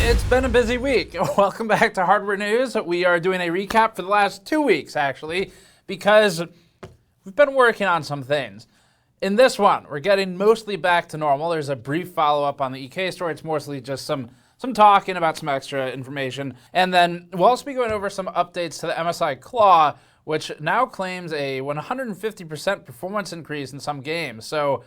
It's been a busy week. Welcome back to Hardware News. We are doing a recap for the last 2 weeks, actually, because we've been working on some things. In this one, we're getting mostly back to normal. There's a brief follow-up on the EK story. It's mostly just some talking about some extra information. And then we'll also be going over some updates to the MSI Claw, which now claims a 150% performance increase in some games. So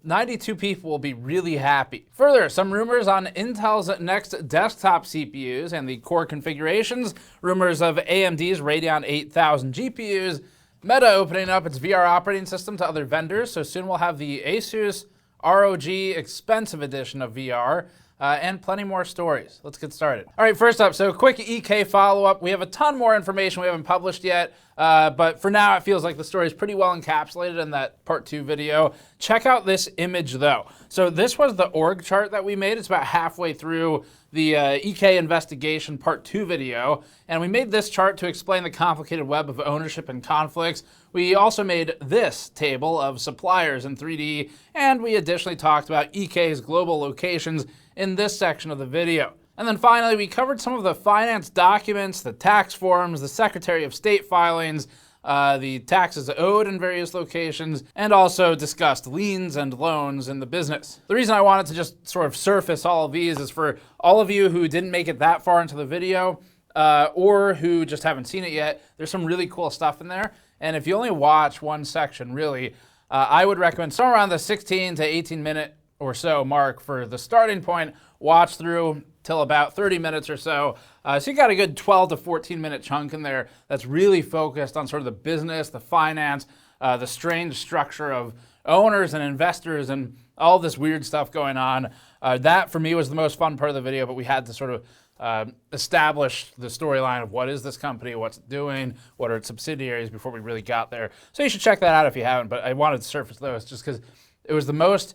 92 people will be really happy. Further, some rumors on Intel's next desktop CPUs and the core configurations, rumors of AMD's Radeon 8000 GPUs, Meta opening up its VR operating system to other vendors, so soon we'll have the Asus ROG expensive edition of VR, and plenty more stories. Let's get started. All right, first up, so quick EK follow-up. We have a ton more information we haven't published yet, but for now it feels like the story is pretty well encapsulated in that part 2 video. Check out this image though. So this was the org chart that we made. It's about halfway through the EK investigation part 2 video, and we made this chart to explain the complicated web of ownership and conflicts. We also made this table of suppliers in 3D, and we additionally talked about EK's global locations in this section of the video. And then finally, we covered some of the finance documents, the tax forms, the Secretary of State filings, the taxes owed in various locations, and also discussed liens and loans in the business. The reason I wanted to just sort of surface all of these is for all of you who didn't make it that far into the video, or who just haven't seen it yet, there's some really cool stuff in there. And if you only watch one section, really, I would recommend somewhere around the 16 to 18 minute or so mark for the starting point, watch through till about 30 minutes or so. So you got a good 12 to 14 minute chunk in there that's really focused on sort of the business, the finance, the strange structure of owners and investors and all this weird stuff going on. That for me was the most fun part of the video, but we had to sort of establish the storyline of what is this company, what's it doing, what are its subsidiaries before we really got there. So you should check that out if you haven't, but I wanted to surface those just because it was the most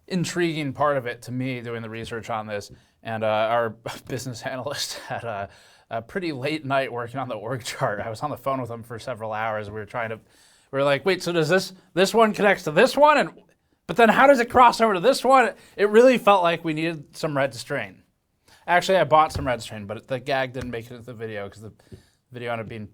intriguing part of it to me doing the research on this. And our business analyst had a pretty late night working on the org chart. I was on the phone with him for several hours. We were like, wait, so does this one connects to this one? But then how does it cross over to this one? It really felt like we needed some red strain. Actually, I bought some red strain, but the gag didn't make it into the video because the video ended up being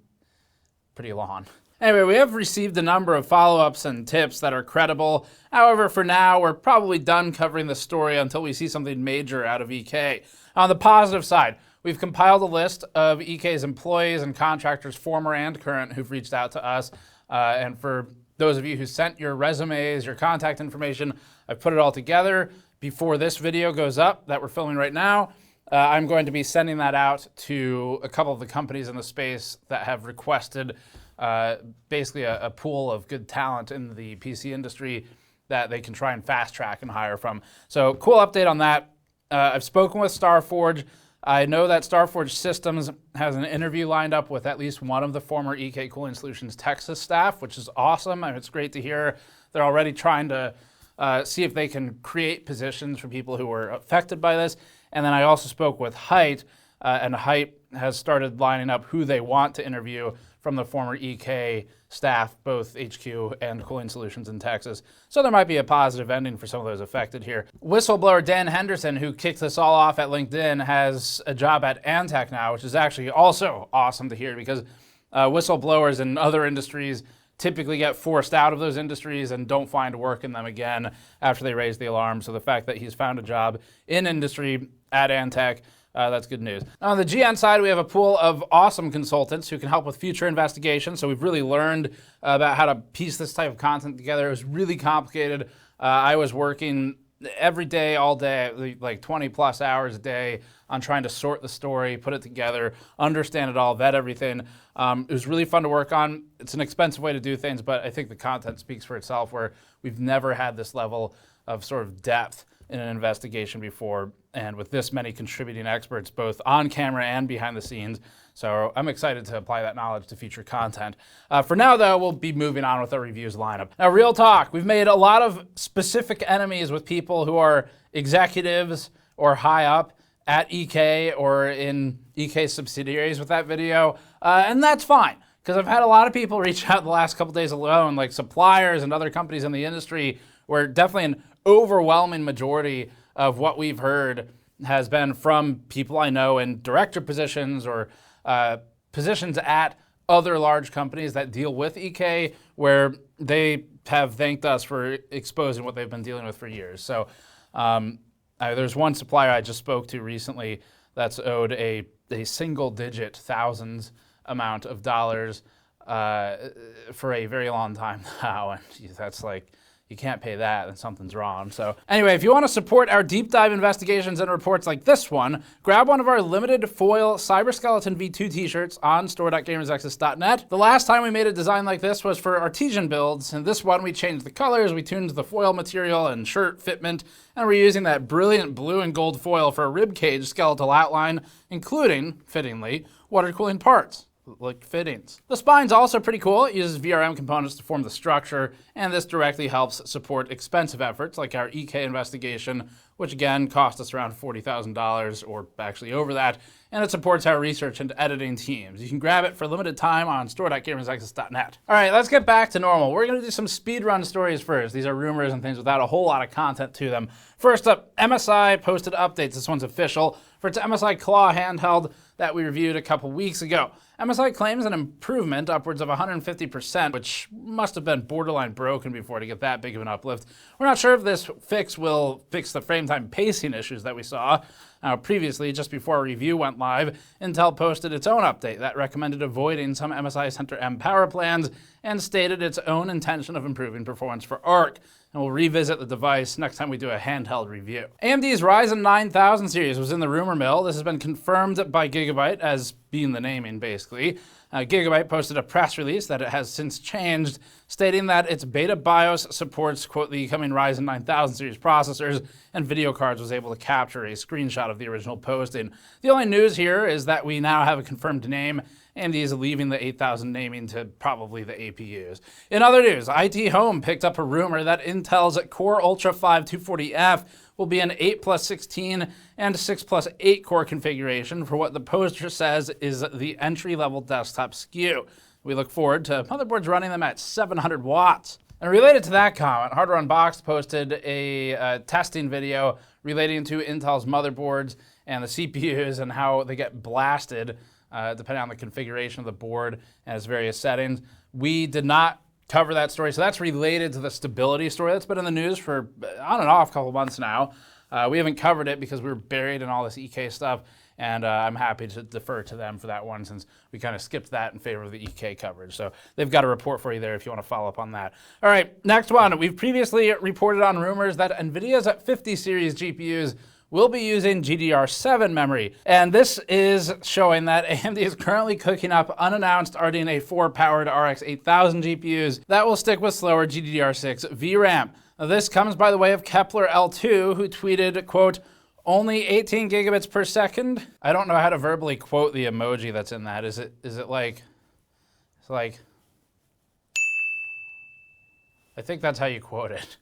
pretty long. Anyway, we have received a number of follow-ups and tips that are credible. However, for now, we're probably done covering the story until we see something major out of EK. On the positive side, we've compiled a list of EK's employees and contractors, former and current, who've reached out to us. And for those of you who sent your resumes, your contact information, I've put it all together before this video goes up that we're filming right now. I'm going to be sending that out to a couple of the companies in the space that have requested basically a pool of good talent in the PC industry that they can try and fast track and hire from. So cool update on that. I've spoken with Starforge. I know that Starforge Systems has an interview lined up with at least one of the former EK Cooling Solutions Texas staff, which is awesome. And it's great to hear they're already trying to see if they can create positions for people who were affected by this. And then I also spoke with Height, and Height has started lining up who they want to interview from the former EK staff, both HQ and Cooling Solutions in Texas. So there might be a positive ending for some of those affected here. Whistleblower Dan Henderson, who kicked this all off at LinkedIn, has a job at Antec now, which is actually also awesome to hear because whistleblowers in other industries typically get forced out of those industries and don't find work in them again after they raise the alarm. So the fact that he's found a job in industry at Antec, that's good news. On the GN side, we have a pool of awesome consultants who can help with future investigations. So we've really learned about how to piece this type of content together. It was really complicated. I was working every day, all day, like 20 plus hours a day on trying to sort the story, put it together, understand it all, vet everything. It was really fun to work on. It's an expensive way to do things, but I think the content speaks for itself, where we've never had this level of sort of depth in an investigation before, and with this many contributing experts, both on camera and behind the scenes. So I'm excited to apply that knowledge to future content. For now, though, we'll be moving on with our reviews lineup. Now, real talk, we've made a lot of specific enemies with people who are executives or high up at EK or in EK subsidiaries with that video, and that's fine. Because I've had a lot of people reach out the last couple days alone, like suppliers and other companies in the industry, where definitely an overwhelming majority of what we've heard has been from people I know in director positions or positions at other large companies that deal with EK, where they have thanked us for exposing what they've been dealing with for years. So there's one supplier I just spoke to recently that's owed a single-digit thousands amount of dollars for a very long time now, and that's like, you can't pay that, then something's wrong. So anyway, if you want to support our deep dive investigations and reports like this one, grab one of our limited foil Cyberskeleton V2 t-shirts on store.gamersnexus.net. The last time we made a design like this was for artesian builds, and this one we changed the colors, we tuned the foil material and shirt fitment, and we're using that brilliant blue and gold foil for a ribcage skeletal outline, including, fittingly, water cooling parts. Like fittings. The spine's also pretty cool. It uses VRM components to form the structure, and this directly helps support expensive efforts like our EK investigation, which again cost us around $40,000, or actually over that, and it supports our research and editing teams. You can grab it for a limited time on store.gamersnexus.net. All right, let's get back to normal. We're going to do some speedrun stories first. These are rumors and things without a whole lot of content to them. First up, MSI posted updates. This one's official for its MSI Claw handheld that we reviewed a couple weeks ago. MSI claims an improvement upwards of 150%, which must have been borderline broken before to get that big of an uplift. We're not sure if this fix will fix the frame time pacing issues that we saw. Previously, just before our review went live, Intel posted its own update that recommended avoiding some MSI Center M power plans and stated its own intention of improving performance for ARC. And we'll revisit the device next time we do a handheld review. AMD's Ryzen 9000 series was in the rumor mill. This has been confirmed by Gigabyte as being the naming, basically. Gigabyte posted a press release that it has since changed, stating that its beta BIOS supports, quote, the coming Ryzen 9000 series processors, and video cards was able to capture a screenshot of the original posting. The only news here is that we now have a confirmed name. AMD is leaving the 8000 naming to probably the APUs. In other news, IT Home picked up a rumor that Intel's Core Ultra 5 240F will be an 8+16 and 6+8 core configuration for what the poster says is the entry-level desktop SKU. We look forward to motherboards running them at 700 watts. And related to that comment, Hardware Unboxed posted a testing video relating to Intel's motherboards and the CPUs and how they get blasted depending on the configuration of the board and its various settings. We did not cover that story, so that's related to the stability story that's been in the news for on and off a couple months now. We haven't covered it because we were buried in all this EK stuff, and I'm happy to defer to them for that one since we kind of skipped that in favor of the EK coverage. So they've got a report for you there if you want to follow up on that. All right, next one. We've previously reported on rumors that NVIDIA's 50 series GPUs will be using GDDR7 memory. And this is showing that AMD is currently cooking up unannounced RDNA 4-powered RX 8000 GPUs that will stick with slower GDDR6 VRAM. Now, this comes by the way of Kepler L2, who tweeted, quote, only 18 gigabits per second. I don't know how to verbally quote the emoji that's in that. Is it like, it's like, I think that's how you quote it.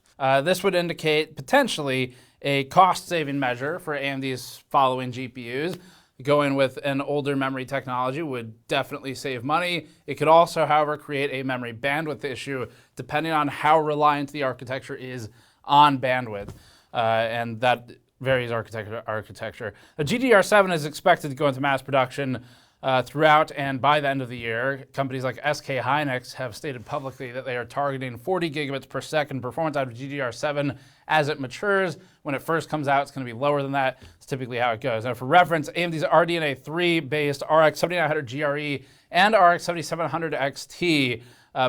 This would indicate potentially a cost-saving measure for AMD's following GPUs. Going with an older memory technology would definitely save money. It could also, however, create a memory bandwidth issue depending on how reliant the architecture is on bandwidth. And that varies architecture to architecture. The GDDR7 is expected to go into mass production throughout and by the end of the year. Companies like SK Hynix have stated publicly that they are targeting 40 gigabits per second performance out of GDDR7 as it matures. When it first comes out, it's going to be lower than that. It's typically how it goes. Now, for reference, AMD's RDNA 3-based RX 7900 GRE and RX 7700 XT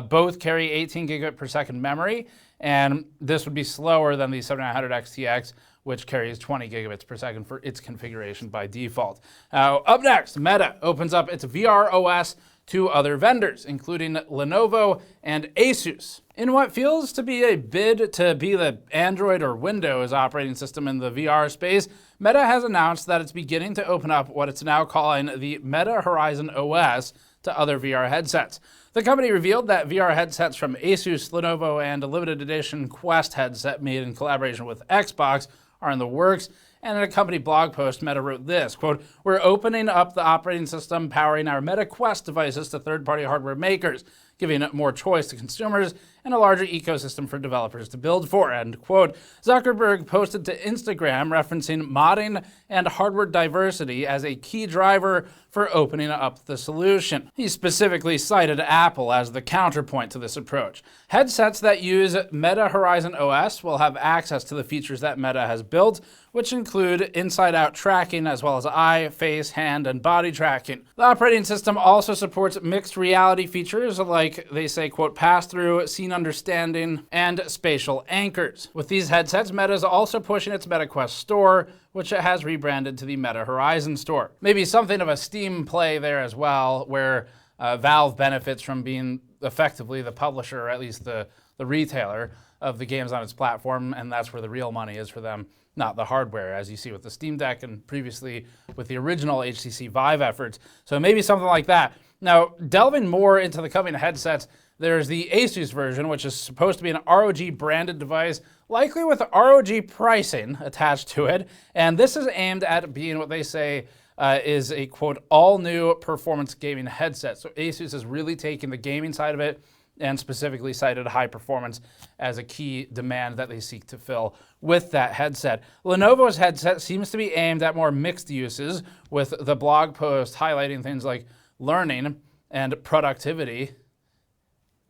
both carry 18 gigabit per second memory, and this would be slower than the 7900 XTX, which carries 20 gigabits per second for its configuration by default. Now, up next, Meta opens up its VR OS to other vendors, including Lenovo and Asus. In what feels to be a bid to be the Android or Windows operating system in the VR space, Meta has announced that it's beginning to open up what it's now calling the Meta Horizon OS to other VR headsets. The company revealed that VR headsets from Asus, Lenovo, and a limited edition Quest headset made in collaboration with Xbox are in the works. And in a company blog post, Meta wrote this, quote, we're opening up the operating system powering our Meta Quest devices to third-party hardware makers, giving more choice to consumers and a larger ecosystem for developers to build for, end quote. Zuckerberg posted to Instagram referencing modding and hardware diversity as a key driver for opening up the solution. He specifically cited Apple as the counterpoint to this approach. Headsets that use Meta Horizon OS will have access to the features that Meta has built, which include inside-out tracking as well as eye, face, hand, and body tracking. The operating system also supports mixed reality features like, they say, quote, pass-through, scene understanding, and spatial anchors. With these headsets, Meta is also pushing its MetaQuest store, which it has rebranded to the Meta Horizon store. Maybe something of a Steam play there as well, where Valve benefits from being effectively the publisher, or at least the retailer of the games on its platform, and that's where the real money is for them, not the hardware, as you see with the Steam Deck and previously with the original HTC Vive efforts. So maybe something like that. Now, delving more into the coming headsets, there's the Asus version, which is supposed to be an ROG branded device, likely with ROG pricing attached to it. And this is aimed at being what they say is a, quote, all-new performance gaming headset. So Asus is really taking the gaming side of it and specifically cited high performance as a key demand that they seek to fill with that headset. Lenovo's headset seems to be aimed at more mixed uses, with the blog post highlighting things like learning and productivity,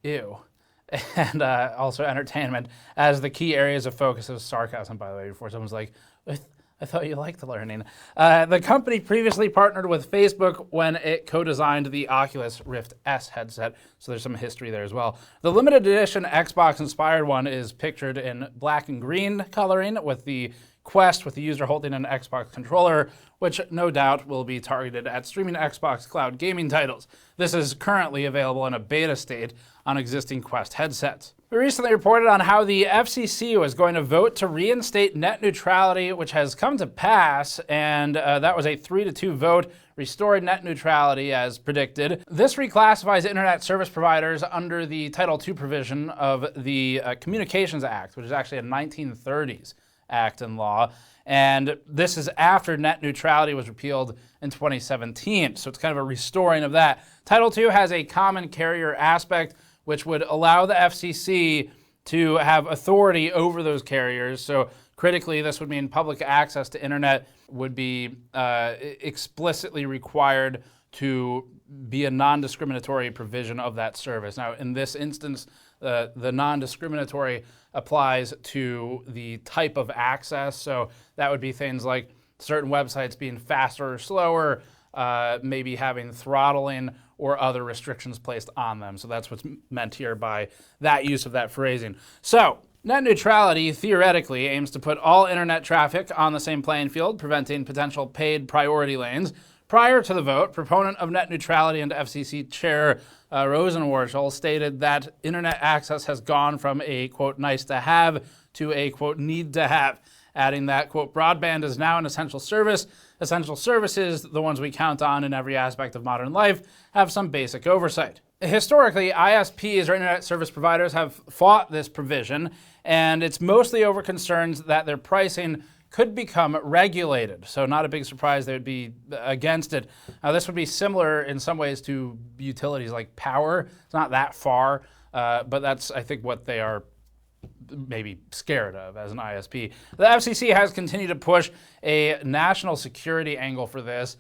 and also entertainment as the key areas of focus. Of sarcasm, by the way, before someone's like, I thought you liked the learning. The company previously partnered with Facebook when it co-designed the Oculus Rift S headset, so there's some history there as well. The limited edition Xbox-inspired one is pictured in black and green coloring with the Quest with the user holding an Xbox controller, which no doubt will be targeted at streaming Xbox cloud gaming titles. This is currently available in a beta state on existing Quest headsets. We recently reported on how the FCC was going to vote to reinstate net neutrality, which has come to pass, and that was a 3-2 vote, restoring net neutrality as predicted. This reclassifies internet service providers under the Title II provision of the Communications Act, which is actually a 1930s act and law. And this is after net neutrality was repealed in 2017. So it's kind of a restoring of that. Title II has a common carrier aspect, which would allow the FCC to have authority over those carriers. So critically, this would mean public access to internet would be explicitly required to be a non-discriminatory provision of that service. Now, in this instance, the non-discriminatory applies to the type of access. So that would be things like certain websites being faster or slower, maybe having throttling or other restrictions placed on them. So that's what's meant here by that use of that phrasing. So net neutrality theoretically aims to put all internet traffic on the same playing field, preventing potential paid priority lanes. Prior to the vote, proponent of net neutrality and FCC Chair Rosenworcel stated that internet access has gone from a, quote, nice to have to a, quote, need to have, adding that, quote, broadband is now an essential service. Essential services, the ones we count on in every aspect of modern life, have some basic oversight. Historically, ISPs, or internet service providers, have fought this provision, and it's mostly over concerns that their pricing could become regulated. So not a big surprise they would be against it. Now, this would be similar in some ways to utilities like power. It's not that far, but that's, I think, what they are maybe scared of as an ISP. The FCC has continued to push a national security angle for this.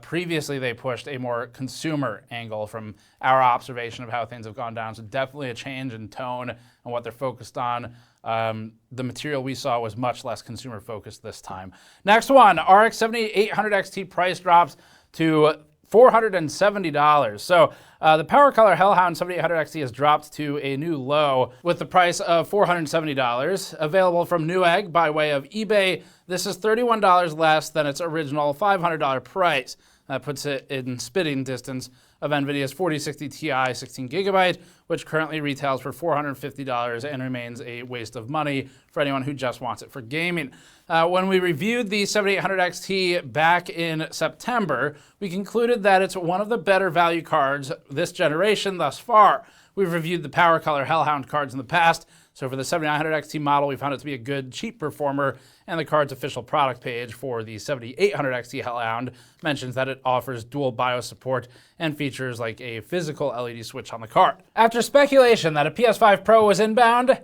Previously, they pushed a more consumer angle from our observation of how things have gone down. So definitely a change in tone and what they're focused on. The material we saw was much less consumer focused this time. Next one, RX 7800 XT price drops to $470. So the Power Color Hellhound 7800 XT has dropped to a new low with the price of $470. Available from Newegg by way of eBay. This is $31 less than its original $500 price. That puts it in spitting distance of NVIDIA's 4060 Ti 16 Gigabyte, which currently retails for $450 and remains a waste of money for anyone who just wants it for gaming. When we reviewed the 7800 XT back in September, we concluded that it's one of the better value cards this generation thus far. We've reviewed the Power Color Hellhound cards in the past, So for the 7900 XT model, we found it to be a good, cheap performer, and the card's official product page for the 7800 XT Hellhound mentions that it offers dual BIOS support and features like a physical LED switch on the card. After speculation that a PS5 Pro was inbound,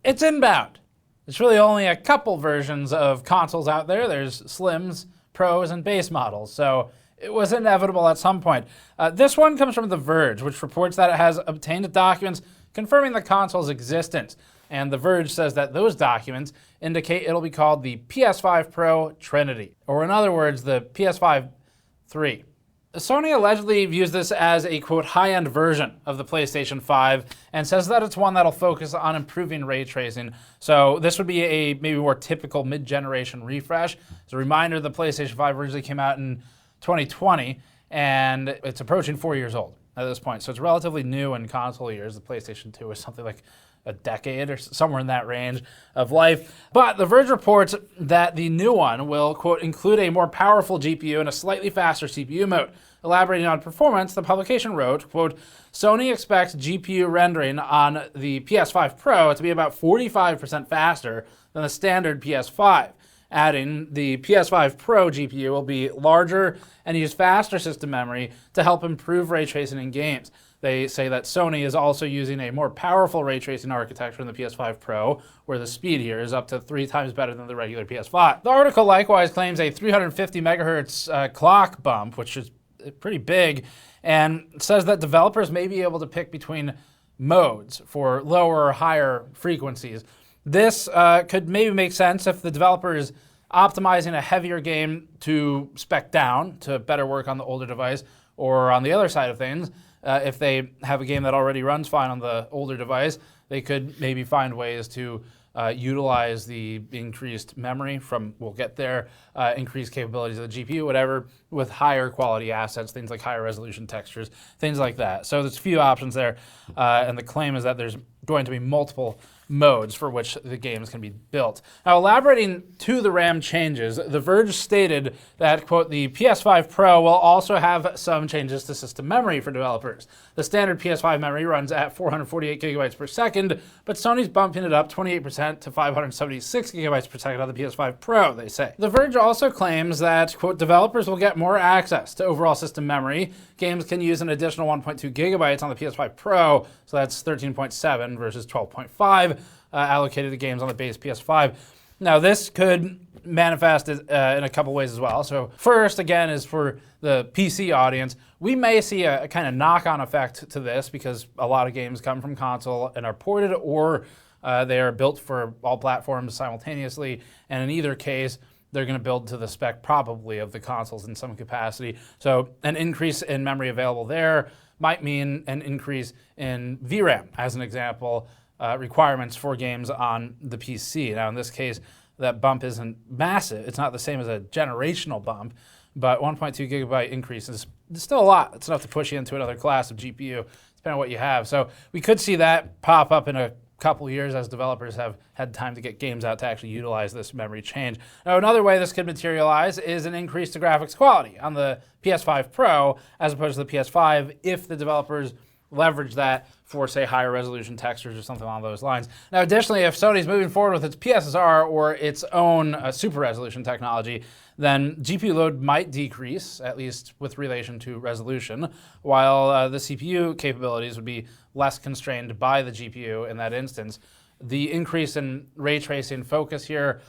it's inbound. There's really only a couple versions of consoles out there. There's Slims, Pros, and base models, so it was inevitable at some point. This one comes from The Verge, which reports that it has obtained documents confirming the console's existence. And The Verge says that those documents indicate it'll be called the PS5 Pro Trinity, or in other words, the PS5 3. Sony allegedly views this as a, quote, high-end version of the PlayStation 5 and says that it's one that'll focus on improving ray tracing. So this would be a maybe more typical mid-generation refresh. As a reminder, the PlayStation 5 originally came out in 2020, and it's approaching 4 years old at this point. So it's relatively new in console years. The PlayStation 2 is something like a decade or somewhere in that range of life. But The Verge reports that the new one will, quote, include a more powerful GPU and a slightly faster CPU mode. Elaborating on performance, the publication wrote, quote, Sony expects GPU rendering on the PS5 Pro to be about 45% faster than the standard PS5. Adding, the PS5 Pro GPU will be larger and use faster system memory to help improve ray tracing in games. They say that Sony is also using a more powerful ray tracing architecture in the PS5 Pro, where the speed here is up to 3 times better than the regular PS5. The article likewise claims a 350 megahertz clock bump, which is pretty big, and says that developers may be able to pick between modes for lower or higher frequencies. This could maybe make sense if the developer is optimizing a heavier game to spec down to better work on the older device, or on the other side of things, if they have a game that already runs fine on the older device, they could maybe find ways to utilize the increased memory from, we'll get there, increased capabilities of the GPU, whatever, with higher quality assets, things like higher resolution textures, things like that. So there's a few options there, and the claim is that there's going to be multiple modes for which the games can be built. Now, elaborating to the RAM changes, The Verge stated that, quote, the PS5 Pro will also have some changes to system memory for developers. The standard PS5 memory runs at 448 gigabytes per second, but Sony's bumping it up 28% to 576 gigabytes per second on the PS5 Pro, they say. The Verge also claims that, quote, developers will get more access to overall system memory. Games can use an additional 1.2 gigabytes on the PS5 Pro, so that's 13.7 versus 12.5. Allocated to games on the base PS5. Now, this could manifest in a couple ways as well. So first, again, is for the PC audience. We may see a kind of knock-on effect to this because a lot of games come from console and are ported, or they are built for all platforms simultaneously. And in either case, they're going to build to the spec probably of the consoles in some capacity. So an increase in memory available there might mean an increase in VRAM, as an example, requirements for games on the PC. Now, in this case, that bump isn't massive. It's not the same as a generational bump, but 1.2 gigabyte increase is still a lot. It's enough to push you into another class of GPU, depending on what you have. So we could see that pop up in a couple years as developers have had time to get games out to actually utilize this memory change. Now, another way this could materialize is an increase to graphics quality on the PS5 Pro as opposed to the PS5 if the developers leverage that for, say, higher resolution textures or something along those lines. Now, additionally, if Sony's moving forward with its PSSR or its own super resolution technology, then GPU load might decrease, at least with relation to resolution, while the CPU capabilities would be less constrained by the GPU in that instance. The increase in ray tracing focus here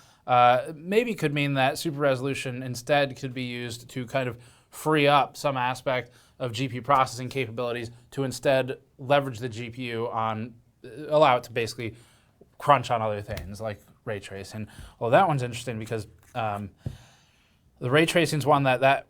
maybe could mean that super resolution instead could be used to kind of free up some aspect of GPU processing capabilities to instead leverage the GPU on, allow it to basically crunch on other things like ray tracing. Well, that one's interesting because the ray tracing is one that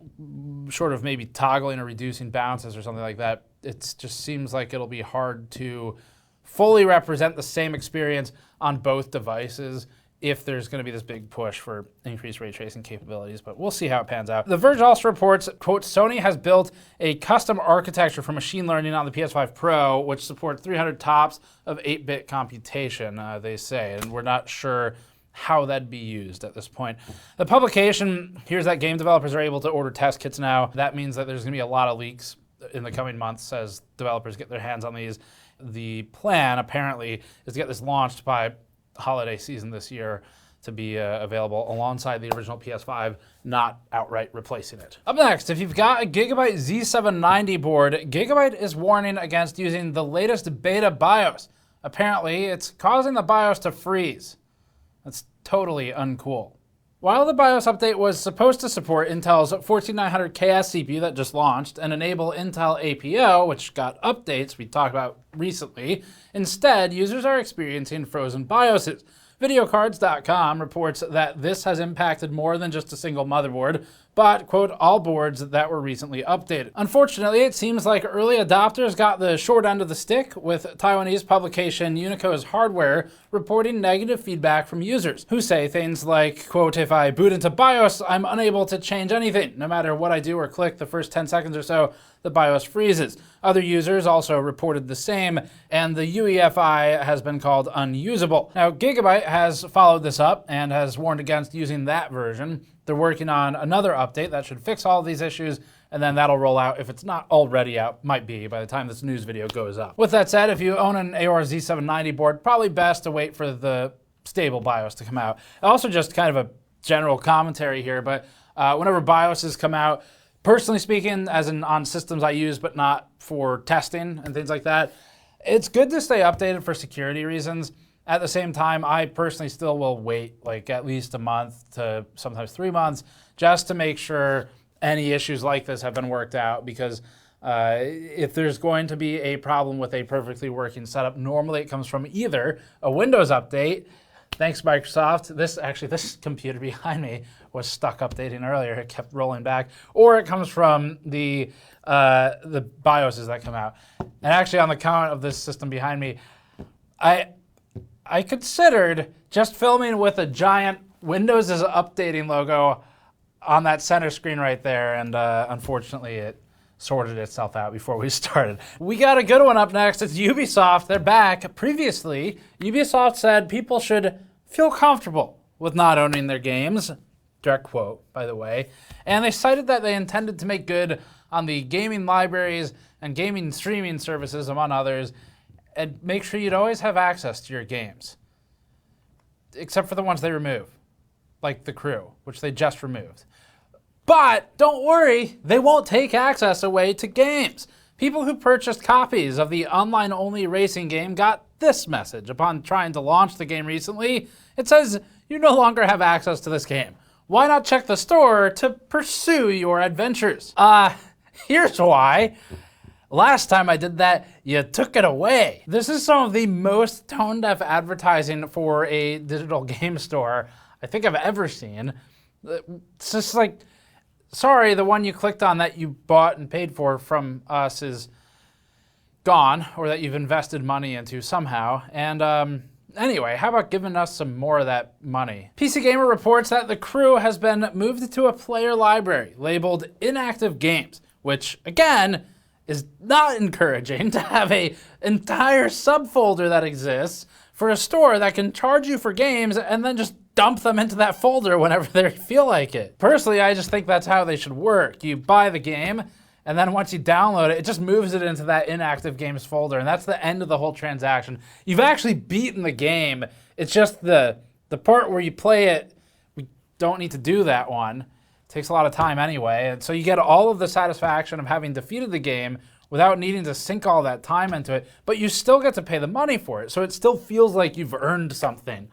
sort of maybe toggling or reducing bounces or something like that, it just seems like it'll be hard to fully represent the same experience on both devices if there's going to be this big push for increased ray tracing capabilities, but we'll see how it pans out. The Verge also reports, quote, Sony has built a custom architecture for machine learning on the PS5 Pro, which supports 300 TOPS of 8-bit computation, they say, and we're not sure how that'd be used at this point. The publication hears that game developers are able to order test kits now. That means that there's going to be a lot of leaks in the coming months as developers get their hands on these The plan, apparently, is to get this launched by holiday season this year to be available alongside the original PS5, not outright replacing it. Up next, if you've got a Gigabyte Z790 board, Gigabyte is warning against using the latest beta BIOS. Apparently, it's causing the BIOS to freeze. That's totally uncool. While the BIOS update was supposed to support Intel's 14900KS CPU that just launched and enable Intel APO, which got updates we talked about recently, instead, users are experiencing frozen BIOSes. Videocards.com reports that this has impacted more than just a single motherboard, but, quote, all boards that were recently updated. Unfortunately, it seems like early adopters got the short end of the stick, with Taiwanese publication Unico's Hardware reporting negative feedback from users, who say things like, quote, if I boot into BIOS, I'm unable to change anything. No matter what I do or click the first 10 seconds or so, the BIOS freezes. Other users also reported the same, and the UEFI has been called unusable. Now, Gigabyte has followed this up and has warned against using that version. They're working on another update that should fix all of these issues, and then that'll roll out if it's not already out. Might be by the time this news video goes up. With that said, if you own an AOR Z790 board, probably best to wait for the stable BIOS to come out. Also, just kind of a general commentary here, but whenever BIOSes come out, personally speaking, as in on systems I use but not for testing and things like that, it's good to stay updated for security reasons. At the same time, I personally still will wait like at least a month to sometimes 3 months just to make sure any issues like this have been worked out, because if there's going to be a problem with a perfectly working setup, normally it comes from either a Windows update. Thanks, Microsoft. This computer behind me was stuck updating earlier. It kept rolling back. Or it comes from the BIOSes that come out. And actually, on the count of this system behind me, I considered just filming with a giant Windows is updating logo on that center screen right there, and unfortunately, it sorted itself out before we started. We got a good one up next. It's Ubisoft. They're back. Previously, Ubisoft said people should feel comfortable with not owning their games. Direct quote, by the way. And they cited that they intended to make good on the gaming libraries and gaming streaming services, among others, and make sure you'd always have access to your games. Except for the ones they remove, like The Crew, which they just removed. But don't worry, they won't take access away to games. People who purchased copies of the online-only racing game got this message upon trying to launch the game recently. It says, you no longer have access to this game. Why not check the store to pursue your adventures? Here's why. Last time I did that, you took it away. This is some of the most tone-deaf advertising for a digital game store I think I've ever seen. It's just like, sorry, the one you clicked on that you bought and paid for from us is gone, or that you've invested money into somehow. And anyway, how about giving us some more of that money? PC Gamer reports that The Crew has been moved to a player library labeled inactive games, which again is not encouraging to have an entire subfolder that exists for a store that can charge you for games and then just dump them into that folder whenever they feel like it. Personally, I just think that's how they should work. You buy the game, and then once you download it, it just moves it into that inactive games folder, and that's the end of the whole transaction. You've actually beaten the game. It's just the part where you play it, we don't need to do that one. It takes a lot of time anyway, and so you get all of the satisfaction of having defeated the game without needing to sink all that time into it, but you still get to pay the money for it, so it still feels like you've earned something.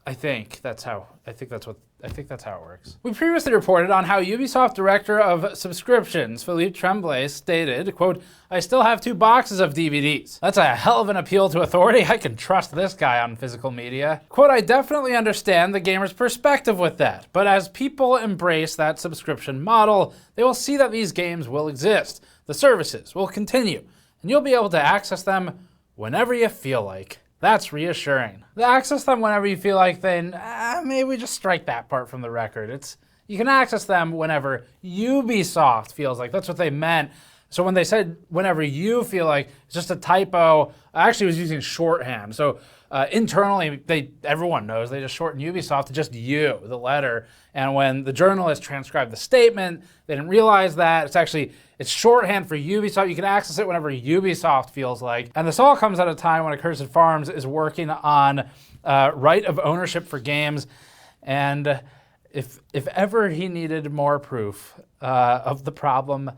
I think that's how it works. We previously reported on how Ubisoft Director of Subscriptions, Philippe Tremblay, stated, quote, I still have 2 boxes of DVDs. That's a hell of an appeal to authority. I can trust this guy on physical media. Quote, I definitely understand the gamer's perspective with that, but as people embrace that subscription model, they will see that these games will exist. The services will continue, and you'll be able to access them whenever you feel like. That's reassuring. The access them whenever you feel like thing, maybe we just strike that part from the record. You can access them whenever Ubisoft feels like. That's what they meant. So when they said whenever you feel like it's just a typo, I actually was using shorthand. So internally, everyone knows they just shorten Ubisoft to just U, the letter. And when the journalist transcribed the statement, they didn't realize that. It's shorthand for Ubisoft. You can access it whenever Ubisoft feels like. And this all comes at a time when Accursed Farms is working on right of ownership for games. And if ever he needed more proof of the problem,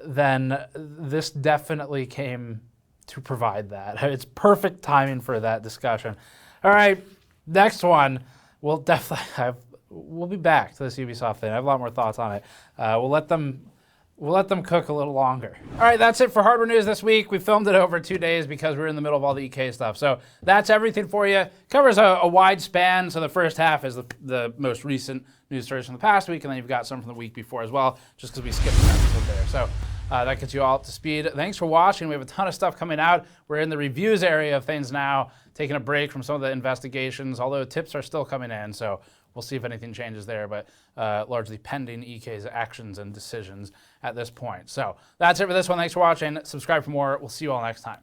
then this definitely came to provide that. It's perfect timing for that discussion. All right, next one. We'll be back to this Ubisoft thing. I have a lot more thoughts on it. We'll let them cook a little longer. All right, that's it for hardware news this week. We filmed it over 2 days because we're in the middle of all the EK stuff. So that's everything for you. Covers a wide span. So the first half is the most recent news stories from the past week, and then you've got some from the week before as well, just because we skipped an episode there. So that gets you all up to speed. Thanks for watching. We have a ton of stuff coming out. We're in the reviews area of things now, taking a break from some of the investigations, although tips are still coming in. So we'll see if anything changes there, but largely pending EK's actions and decisions at this point. So that's it for this one. Thanks for watching. Subscribe for more. We'll see you all next time.